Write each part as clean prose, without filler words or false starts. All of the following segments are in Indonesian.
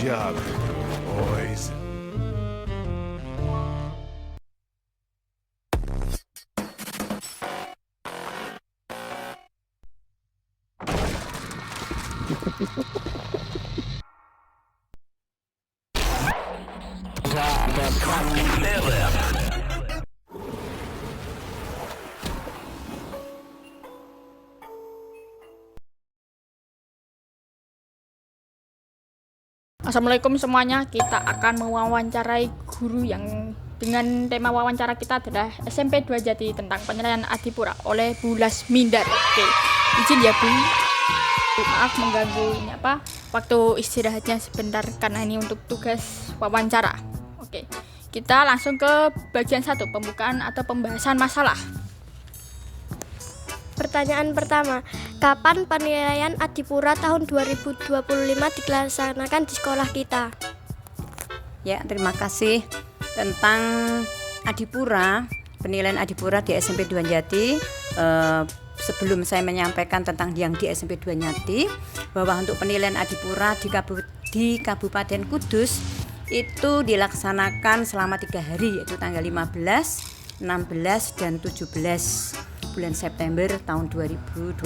job, boys. Assalamualaikum semuanya, kita akan mewawancarai guru yang dengan tema wawancara kita adalah SMP 2 Jati tentang penilaian Adipura oleh Bu Lasmindar. Oke, izin ya Bu, maaf mengganggu ini waktu istirahatnya sebentar karena ini untuk tugas wawancara. Oke, kita langsung ke bagian 1, pembukaan atau pembahasan masalah. Pertanyaan pertama, kapan penilaian Adipura tahun 2025 dilaksanakan di sekolah kita? Ya, terima kasih. Tentang Adipura, penilaian Adipura di SMP 2 Jati, sebelum saya menyampaikan tentang yang di SMP 2 Jati, bahwa untuk penilaian Adipura di Kabupaten Kudus itu dilaksanakan selama 3 hari, yaitu tanggal 15, 16, dan 17 bulan September tahun 2025.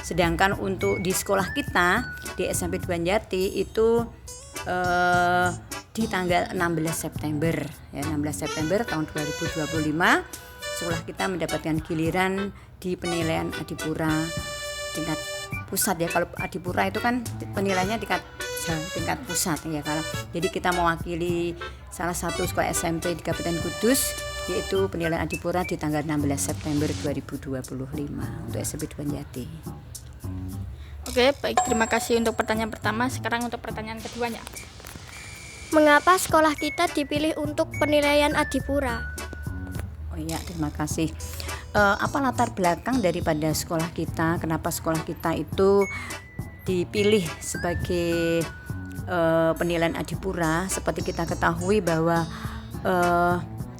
Sedangkan untuk di sekolah kita di SMP 2 Jati itu di tanggal 16 September ya, 16 September tahun 2025 sekolah kita mendapatkan giliran di penilaian Adipura tingkat pusat ya. Kalau Adipura itu kan penilaiannya tingkat pusat ya. Jadi kita mewakili salah satu sekolah SMP di Kabupaten Kudus, yaitu penilaian Adipura di tanggal 16 September 2025 untuk SMP 2 Jati. Oke, baik, terima kasih untuk pertanyaan pertama. Sekarang untuk pertanyaan keduanya. Mengapa sekolah kita dipilih untuk penilaian Adipura? Oh iya, terima kasih. Apa latar belakang daripada sekolah kita? Kenapa sekolah kita itu dipilih sebagai penilaian Adipura? Seperti kita ketahui bahwa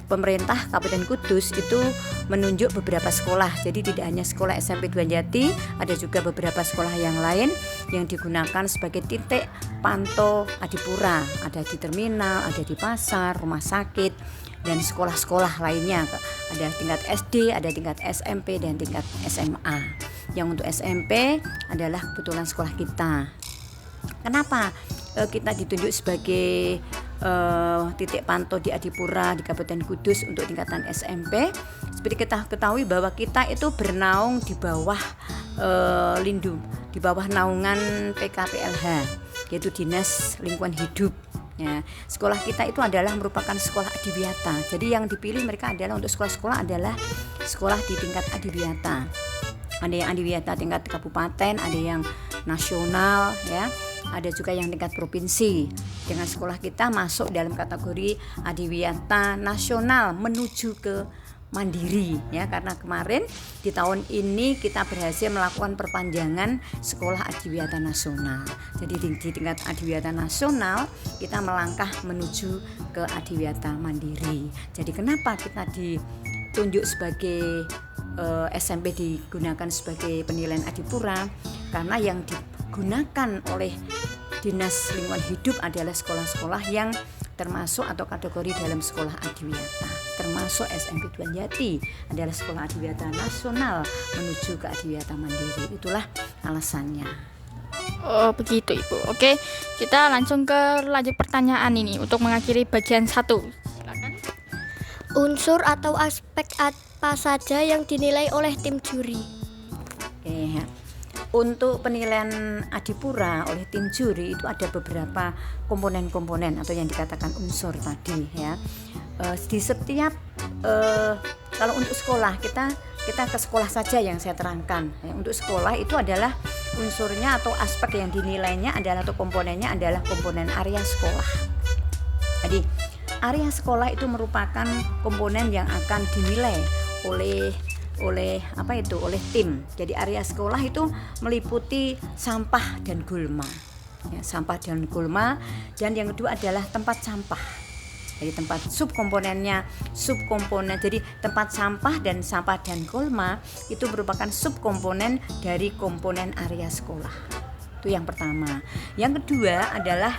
pemerintah Kabupaten Kudus itu menunjuk beberapa sekolah. Jadi tidak hanya sekolah SMP 2 Jati, ada juga beberapa sekolah yang lain yang digunakan sebagai titik pantau Adipura. Ada di terminal, ada di pasar, rumah sakit, dan sekolah-sekolah lainnya. Ada tingkat SD, ada tingkat SMP, dan tingkat SMA. Yang untuk SMP adalah kebetulan sekolah kita. Kenapa kita ditunjuk sebagai titik pantau di Adipura di Kabupaten Kudus untuk tingkatan SMP? Seperti kita ketahui bahwa kita itu bernaung di bawah di bawah naungan PKPLH, yaitu Dinas Lingkungan Hidup. Ya, sekolah kita itu adalah merupakan sekolah adiwiyata. Jadi yang dipilih mereka adalah untuk sekolah-sekolah adalah sekolah di tingkat adiwiyata. Ada yang adiwiyata tingkat kabupaten, ada yang nasional ya. Ada juga yang tingkat provinsi. Dengan sekolah kita masuk dalam kategori adiwiyata nasional menuju ke mandiri ya, karena kemarin di tahun ini kita berhasil melakukan perpanjangan sekolah adiwiyata nasional. Jadi di tingkat adiwiyata nasional kita melangkah menuju ke adiwiyata mandiri. Jadi kenapa kita ditunjuk sebagai SMP digunakan sebagai penilaian Adipura? Karena yang digunakan oleh Dinas Lingkungan Hidup adalah sekolah-sekolah yang termasuk atau kategori dalam sekolah adiwiyata, termasuk SMP 2 Jati adalah sekolah adiwiyata nasional menuju ke adiwiyata mandiri. Itulah alasannya. Oh begitu Ibu. Oke, kita langsung ke lanjut pertanyaan ini untuk mengakhiri bagian 1. Silakan. Unsur atau aspek apa saja yang dinilai oleh tim juri? Oke, untuk penilaian Adipura oleh tim juri itu ada beberapa komponen-komponen atau yang dikatakan unsur tadi ya. Di setiap kalau untuk sekolah kita ke sekolah saja yang saya terangkan ya. Untuk sekolah itu adalah unsurnya atau aspek yang dinilainya adalah atau komponennya adalah komponen area sekolah. Jadi area sekolah itu merupakan komponen yang akan dinilai oleh tim. Jadi area sekolah itu meliputi sampah dan gulma. Ya, sampah dan gulma, dan yang kedua adalah tempat sampah. Jadi tempat subkomponen. Jadi tempat sampah dan gulma itu merupakan subkomponen dari komponen area sekolah. Itu yang pertama. Yang kedua adalah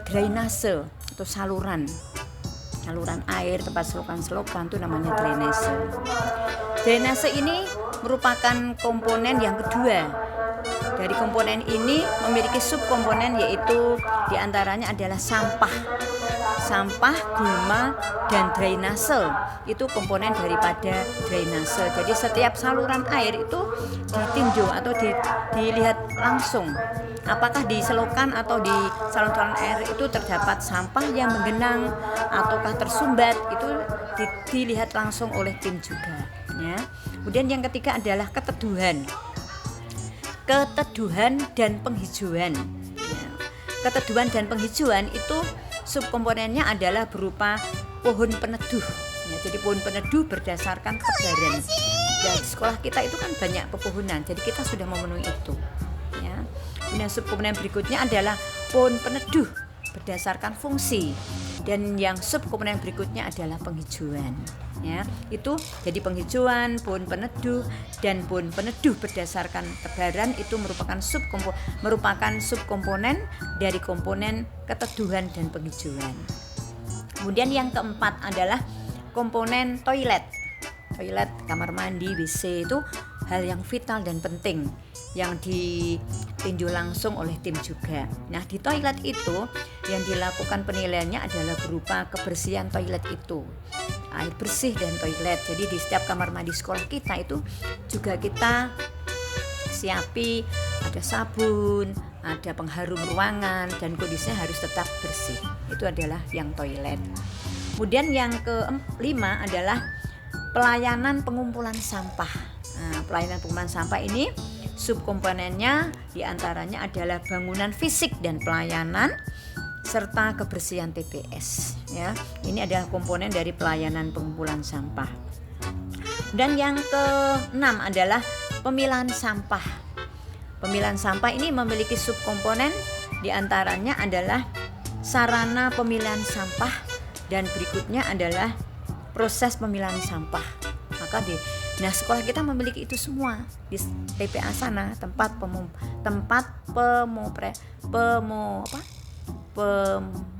drainase atau saluran air, tempat selokan itu namanya drainase. Drainase ini merupakan komponen yang kedua. Dari komponen ini memiliki subkomponen, yaitu diantaranya adalah sampah, gulma, dan drainase. Itu komponen daripada drainase. Jadi setiap saluran air itu ditinjau atau dilihat langsung, apakah di selokan atau di saluran air itu terdapat sampah yang menggenang ataukah tersumbat, itu dilihat langsung oleh tim juga, ya. Kemudian yang ketiga adalah keteduhan dan penghijauan, ya. Keteduhan dan penghijauan itu subkomponennya adalah berupa pohon peneduh, ya. Jadi pohon peneduh berdasarkan tebaran. Ya, di sekolah kita itu kan banyak pepohonan, jadi kita sudah memenuhi itu, ya. Kemudian subkomponen berikutnya adalah pohon peneduh berdasarkan fungsi, dan yang subkomponen berikutnya adalah penghijauan, ya. Itu jadi penghijauan, pohon peneduh, dan pohon peneduh berdasarkan tebaran itu merupakan subkomponen dari komponen keteduhan dan penghijauan. Kemudian yang keempat adalah komponen toilet, kamar mandi, WC, itu hal yang vital dan penting yang ditinjau langsung oleh tim juga. Nah, di toilet itu yang dilakukan penilaiannya adalah berupa kebersihan toilet itu, air bersih dan toilet. Jadi di setiap kamar mandi sekolah kita itu juga kita siapi ada sabun, ada pengharum ruangan, dan kondisinya harus tetap bersih. Itu adalah yang toilet. Kemudian yang kelima adalah pelayanan pengumpulan sampah. Nah, pelayanan pengumpulan sampah ini subkomponennya diantaranya adalah bangunan fisik dan pelayanan serta kebersihan TPS, ya. Ini adalah komponen dari pelayanan pengumpulan sampah. Dan yang keenam adalah pemilahan sampah. Pemilahan sampah ini memiliki subkomponen, diantaranya adalah sarana pemilahan sampah, dan berikutnya adalah proses pemilahan sampah. Maka nah, sekolah kita memiliki itu semua di TPA sana, tempat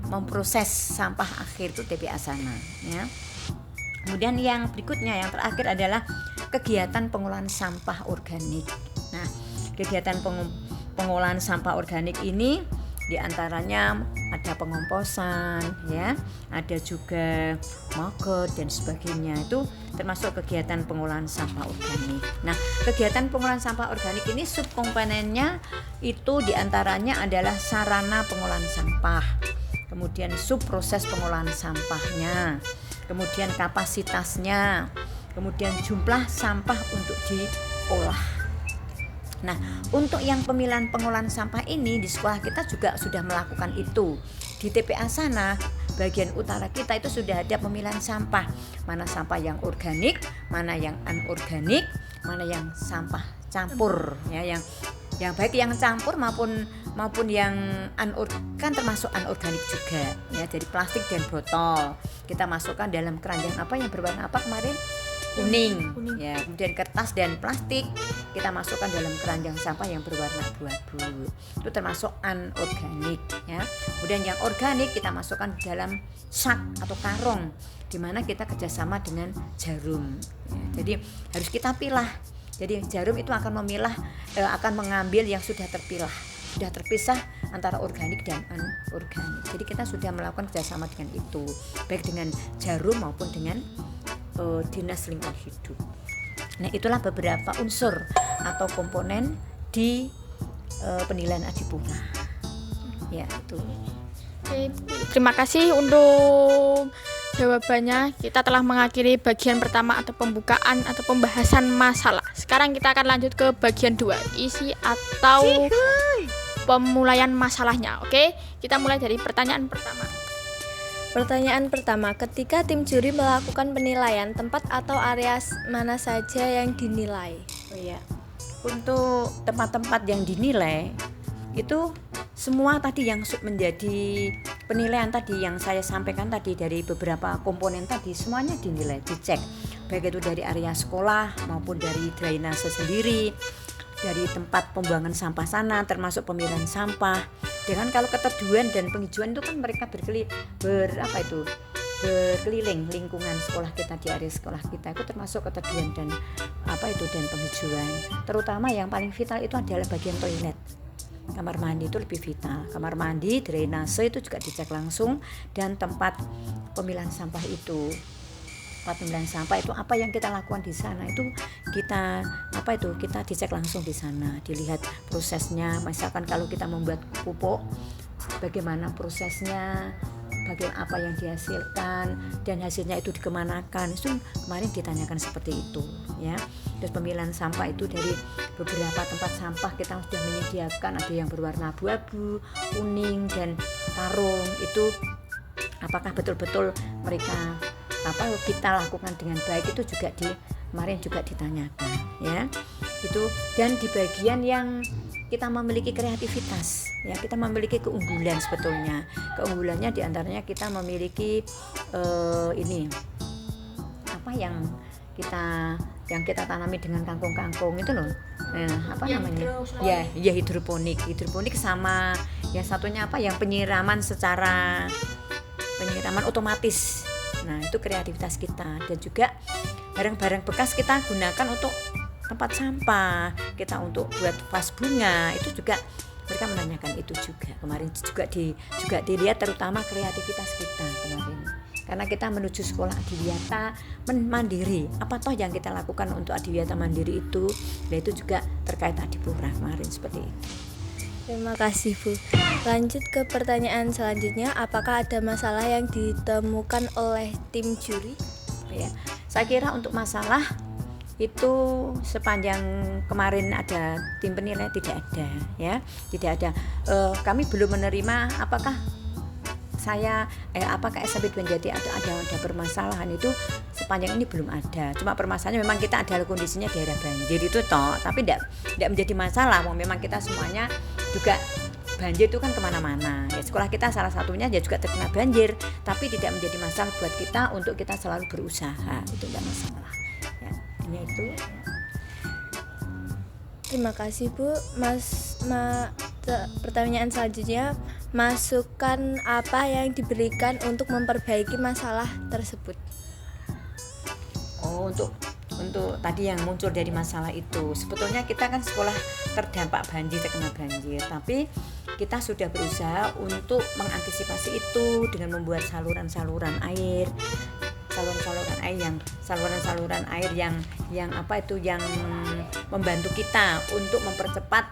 memproses sampah akhir itu TPA sana, ya. Kemudian yang berikutnya, yang terakhir adalah kegiatan pengolahan sampah organik. Nah, kegiatan pengolahan sampah organik ini diantaranya ada pengomposan, ya, ada juga maggot dan sebagainya. Itu termasuk kegiatan pengolahan sampah organik. Nah, kegiatan pengolahan sampah organik ini subkomponennya itu diantaranya adalah sarana pengolahan sampah, kemudian subproses pengolahan sampahnya, kemudian kapasitasnya, kemudian jumlah sampah untuk diolah. Nah, untuk yang pemilahan pengolahan sampah ini di sekolah kita juga sudah melakukan itu. Di TPA sana, bagian utara kita itu sudah ada pemilahan sampah. Mana sampah yang organik, mana yang anorganik, mana yang sampah campur, ya, yang baik yang campur maupun yang kan termasuk anorganik juga, ya. Jadi plastik dan botol kita masukkan dalam keranjang apa yang berwarna apa kemarin? Kuning. Ya, kemudian kertas dan plastik kita masukkan dalam keranjang sampah yang berwarna abu-abu. Itu termasuk anorganik, ya. Kemudian yang organik kita masukkan dalam sak atau karung, di mana kita kerjasama dengan jarum, ya. Jadi harus kita pilah. Jadi jarum itu akan mengambil yang sudah terpisah antara organik dan anorganik. Jadi kita sudah melakukan kerjasama dengan itu, baik dengan jarum maupun dengan Dinas Lingkungan Hidup. Nah, itulah beberapa unsur atau komponen di penilaian Adipura. Ya, itu. Oke, terima kasih untuk jawabannya. Kita telah mengakhiri bagian pertama atau pembukaan atau pembahasan masalah. Sekarang kita akan lanjut ke bagian 2, isi atau pemulaian masalahnya. Oke, kita mulai dari pertanyaan pertama. Pertanyaan pertama, ketika tim juri melakukan penilaian, tempat atau area mana saja yang dinilai? Oh ya, untuk tempat-tempat yang dinilai itu semua tadi yang menjadi penilaian tadi yang saya sampaikan tadi dari beberapa komponen tadi semuanya dinilai, dicek, baik itu dari area sekolah maupun dari drainase sendiri, dari tempat pembuangan sampah sana, termasuk pemilihan sampah. Dengan kalau keteduhan dan penghijauan itu kan mereka berkeliling lingkungan sekolah kita, di area sekolah kita itu termasuk keteduhan dan dan penghijauan. Terutama yang paling vital itu adalah bagian toilet. Kamar mandi itu lebih vital. Kamar mandi, drainase itu juga dicek langsung, dan tempat pemilihan sampah itu. Tempat pemilihan sampah itu apa yang kita lakukan di sana itu kita dicek langsung di sana, dilihat prosesnya. Misalkan kalau kita membuat pupuk, bagaimana prosesnya, bagaimana apa yang dihasilkan, dan hasilnya itu dikemanakan. Itu kemarin ditanyakan seperti itu ya. Terus pemilihan sampah itu dari beberapa tempat sampah kita sudah menyediakan, ada yang berwarna abu-abu, kuning, dan tarung. Itu apakah betul-betul mereka kita lakukan dengan baik, itu juga kemarin juga ditanyakan ya. Itu, dan di bagian yang kita memiliki kreativitas ya, kita memiliki keunggulan. Sebetulnya keunggulannya diantaranya kita memiliki yang kita tanami dengan kangkung-kangkung itu loh, namanya hidroponik sama yang satunya yang penyiraman otomatis. Nah, itu kreativitas kita. Dan juga barang-barang bekas kita gunakan untuk tempat sampah, kita untuk buat vas bunga, itu juga mereka menanyakan itu juga. Kemarin juga dilihat terutama kreativitas kita kemarin. Karena kita menuju sekolah adiwiyata mandiri. Apa toh yang kita lakukan untuk adiwiyata mandiri itu? Nah, itu juga terkait adipura kemarin seperti itu. Terima kasih Bu. Lanjut ke pertanyaan selanjutnya, apakah ada masalah yang ditemukan oleh tim juri? Ya, saya kira untuk masalah itu sepanjang kemarin ada tim penilai tidak ada. Kami belum menerima apakah SMP Dwanjati ada permasalahan, itu sepanjang ini belum ada. Cuma permasalahannya memang kita ada kondisinya daerah banjir itu tapi tidak menjadi masalah. Memang kita semuanya juga banjir itu kan kemana-mana ya, sekolah kita salah satunya juga terkena banjir, tapi tidak menjadi masalah buat kita untuk kita selalu berusaha, itu tidak masalah ya. Ini itu. Terima kasih Bu. Pertanyaan selanjutnya, masukan apa yang diberikan untuk memperbaiki masalah tersebut? Untuk tadi yang muncul dari masalah itu, sebetulnya kita kan sekolah terkena banjir, tapi kita sudah berusaha untuk mengantisipasi itu dengan membuat saluran air yang membantu kita untuk mempercepat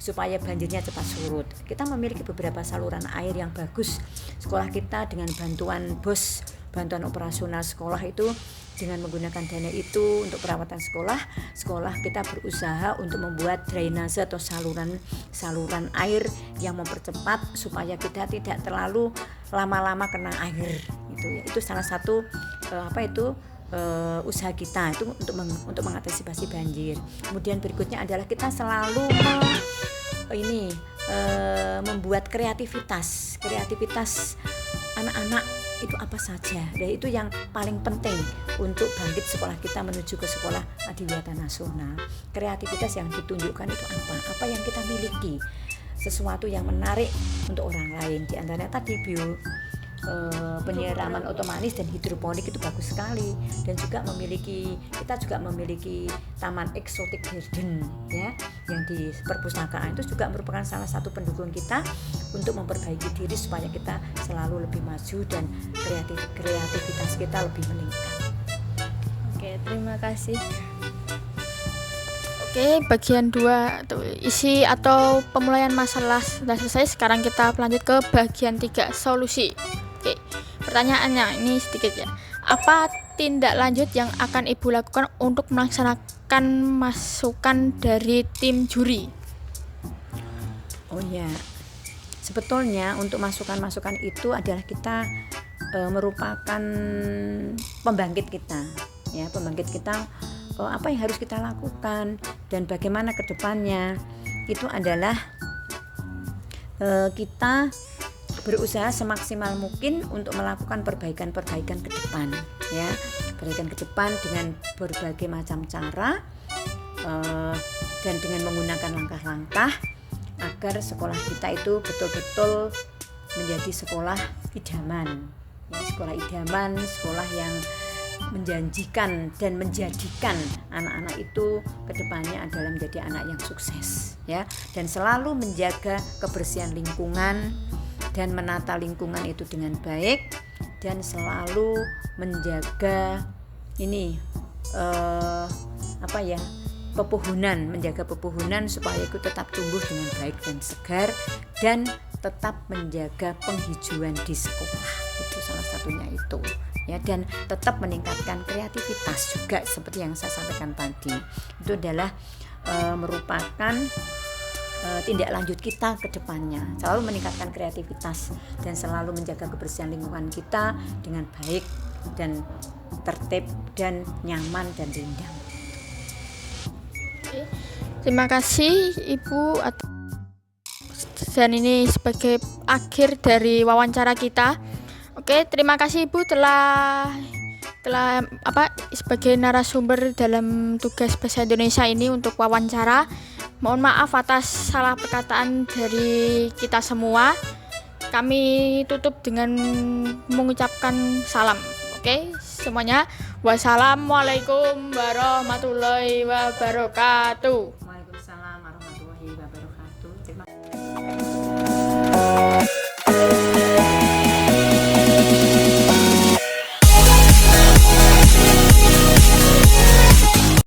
supaya banjirnya cepat surut. Kita memiliki beberapa saluran air yang bagus. Sekolah kita dengan bantuan operasional sekolah itu, dengan menggunakan dana itu untuk perawatan sekolah kita berusaha untuk membuat drainase atau saluran air yang mempercepat supaya kita tidak terlalu lama-lama kena air. Itu salah satu usaha kita itu untuk mengantisipasi banjir. Kemudian berikutnya adalah kita selalu membuat kreativitas anak-anak itu apa saja. Dan itu yang paling penting untuk bangkit sekolah kita menuju ke sekolah adiwiyata nasional. Kreativitas yang ditunjukkan itu apa yang kita miliki, sesuatu yang menarik untuk orang lain. Di antaranya tadi penyiraman otomatis dan hidroponik itu bagus sekali. Dan kita juga memiliki taman exotic garden ya, yang di perpustakaan itu juga merupakan salah satu pendukung kita untuk memperbaiki diri supaya kita selalu lebih maju dan kreativitas kita lebih meningkat. Oke, terima kasih. Oke, bagian 2 isi atau pemulaian masalah sudah selesai. Sekarang kita lanjut ke bagian 3, solusi. Oke, pertanyaannya ini sedikit ya. Apa tindak lanjut yang akan Ibu lakukan untuk melaksanakan masukan dari tim juri? Oh ya, sebetulnya untuk masukan-masukan itu adalah kita merupakan pembangkit kita ya, apa yang harus kita lakukan dan bagaimana ke depannya. Itu adalah kita berusaha semaksimal mungkin untuk melakukan perbaikan ke depan ya, perbaikan ke depan dengan berbagai macam cara dan dengan menggunakan langkah-langkah agar sekolah kita itu betul-betul menjadi sekolah idaman, ya, sekolah idaman, sekolah yang menjanjikan dan menjadikan anak-anak itu kedepannya adalah menjadi anak yang sukses, ya, dan selalu menjaga kebersihan lingkungan dan menata lingkungan itu dengan baik, dan selalu menjaga ini menjaga pepohonan supaya itu tetap tumbuh dengan baik dan segar, dan tetap menjaga penghijauan di sekolah, itu salah satunya itu, ya, dan tetap meningkatkan kreativitas juga seperti yang saya sampaikan tadi. Itu adalah merupakan tindak lanjut kita ke depannya, selalu meningkatkan kreativitas dan selalu menjaga kebersihan lingkungan kita dengan baik dan tertib dan nyaman dan rindang. Terima kasih Ibu. Dan ini sebagai akhir dari wawancara kita. Oke, terima kasih Ibu telah sebagai narasumber dalam tugas bahasa Indonesia ini untuk wawancara. Mohon maaf atas salah perkataan dari kita semua. Kami tutup dengan mengucapkan salam. Oke, semuanya. Wassalamualaikum warahmatullahi wabarakatuh. Waalaikumsalam warahmatullahi wabarakatuh. Terima kasih.